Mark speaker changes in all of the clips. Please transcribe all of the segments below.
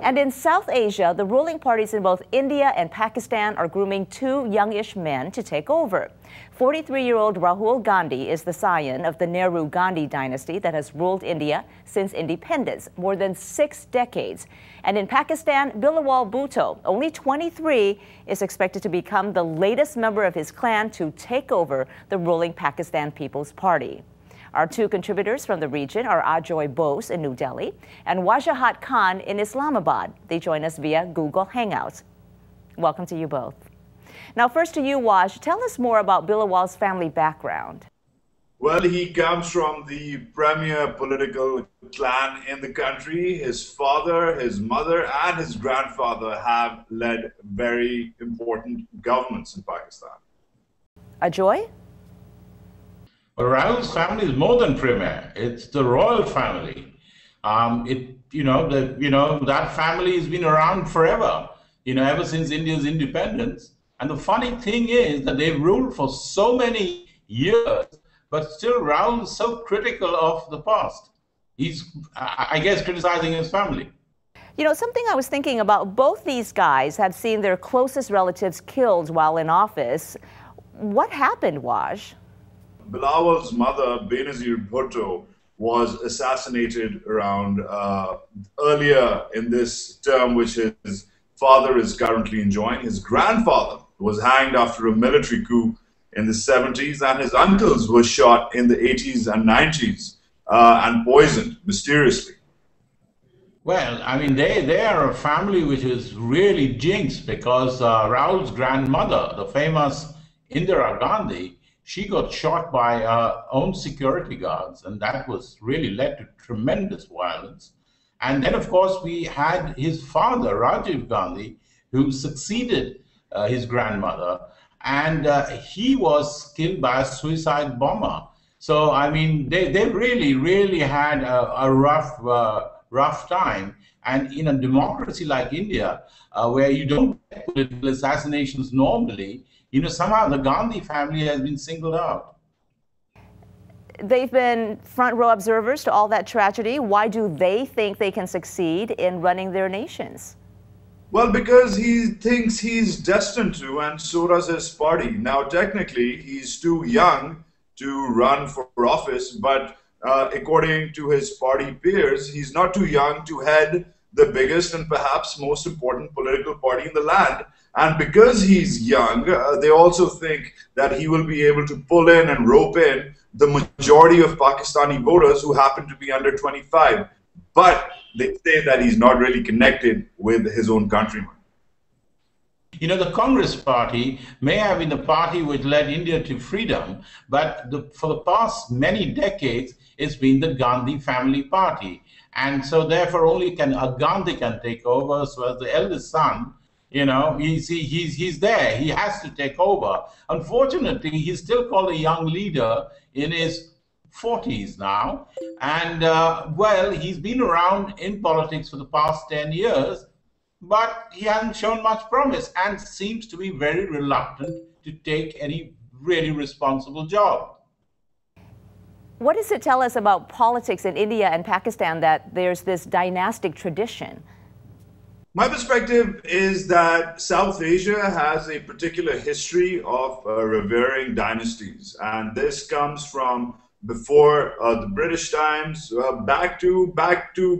Speaker 1: And in South Asia, the ruling parties in both India and Pakistan are grooming two youngish men to take over. 43-year-old Rahul Gandhi is the scion of the Nehru-Gandhi dynasty that has ruled India since independence, more than 6 decades. And in Pakistan, Bilawal Bhutto, only 23, is expected to become the latest member of his clan to take over the ruling Pakistan People's Party. Our two contributors from the region are Ajoy Bose in New Delhi and Wajahat Khan in Islamabad. They join us via Google Hangouts. Welcome to you both. Now, first to you, Waj, tell us more about Bilawal's family background.
Speaker 2: Well, he comes from the premier political clan in the country. His father, his mother, and his grandfather have led very important governments in Pakistan.
Speaker 1: Ajoy?
Speaker 3: Well, Rahul's family is more than premier. It's the royal family. That family has been around forever, ever since India's independence. And the funny thing is that they've ruled for so many years, but still Rahul is so critical of the past. He's, I guess, criticizing his family.
Speaker 1: Something I was thinking about, both these guys have seen their closest relatives killed while in office. What happened, Waj?
Speaker 2: Bilawal's mother, Benazir Bhutto, was assassinated around earlier in this term, which his father is currently enjoying. His grandfather was hanged after a military coup in the 70s, and his uncles were shot in the 80s and 90s and poisoned mysteriously.
Speaker 3: Well, I mean, they are a family which is really jinxed because Rahul's grandmother, the famous Indira Gandhi, she got shot by her own security guards, and that was really led to tremendous violence. And then, of course, we had his father, Rajiv Gandhi, who succeeded his grandmother, and he was killed by a suicide bomber. So, I mean, they really had a rough time. And in a democracy like India, where you don't get political assassinations normally, somehow the Gandhi family has been singled out.
Speaker 1: They've been front row observers to all that tragedy. Why do they think they can succeed in running their nations?
Speaker 2: Well, because he thinks he's destined to, and so does his party. Now, technically, he's too young to run for office, but according to his party peers, he's not too young to head the biggest and perhaps most important political party in the land. And because he's young, they also think that he will be able to pull in and rope in the majority of Pakistani voters who happen to be under 25. But they say that he's not really connected with his own countrymen.
Speaker 3: The Congress party may have been the party which led India to freedom, but for the past many decades, it's been the Gandhi family party. And so therefore only a Gandhi can take over. So as the eldest son, he's there. He has to take over. Unfortunately, he's still called a young leader in his 40s now. And, well, he's been around in politics for the past 10 years, but he hasn't shown much promise and seems to be very reluctant to take any really responsible job.
Speaker 1: What does it tell us about politics in India and Pakistan that there's this dynastic tradition?
Speaker 2: My perspective is that South Asia has a particular history of revering dynasties, and this comes from before the British times, back to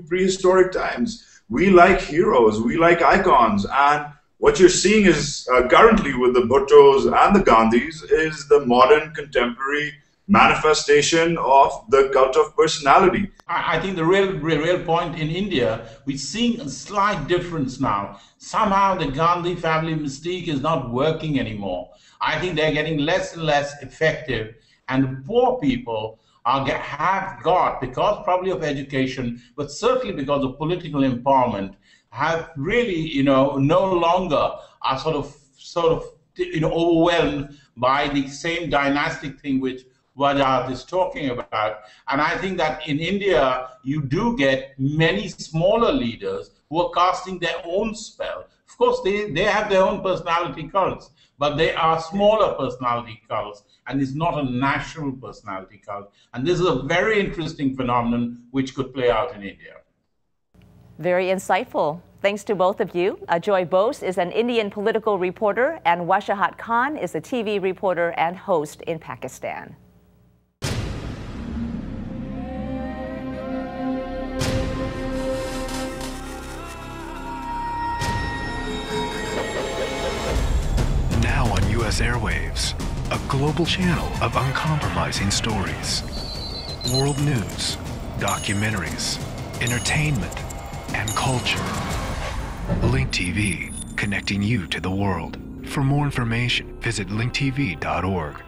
Speaker 2: prehistoric times. We like heroes, we like icons, and what you're seeing is currently with the Bhuttos and the Gandhis is the modern contemporary manifestation of the cult of personality.
Speaker 3: I think the real point in India, we're seeing a slight difference now. Somehow the Gandhi family mystique is not working anymore. I think they're getting less and less effective, and the poor people have got, because probably of education, but certainly because of political empowerment, have really, no longer are sort of overwhelmed by the same dynastic thing which Wajahat is talking about. And I think that in India, you do get many smaller leaders who are casting their own spell. Of course, they have their own personality cults, but they are smaller personality cults, and it's not a national personality cult. And this is a very interesting phenomenon which could play out in India.
Speaker 1: Very insightful. Thanks to both of you. Ajoy Bose is an Indian political reporter, and Wajahat Khan is a TV reporter and host in Pakistan.
Speaker 4: Now on U.S. airwaves, a global channel of uncompromising stories. World news, documentaries, entertainment, and culture. Link TV, connecting you to the world. For more information, visit linktv.org.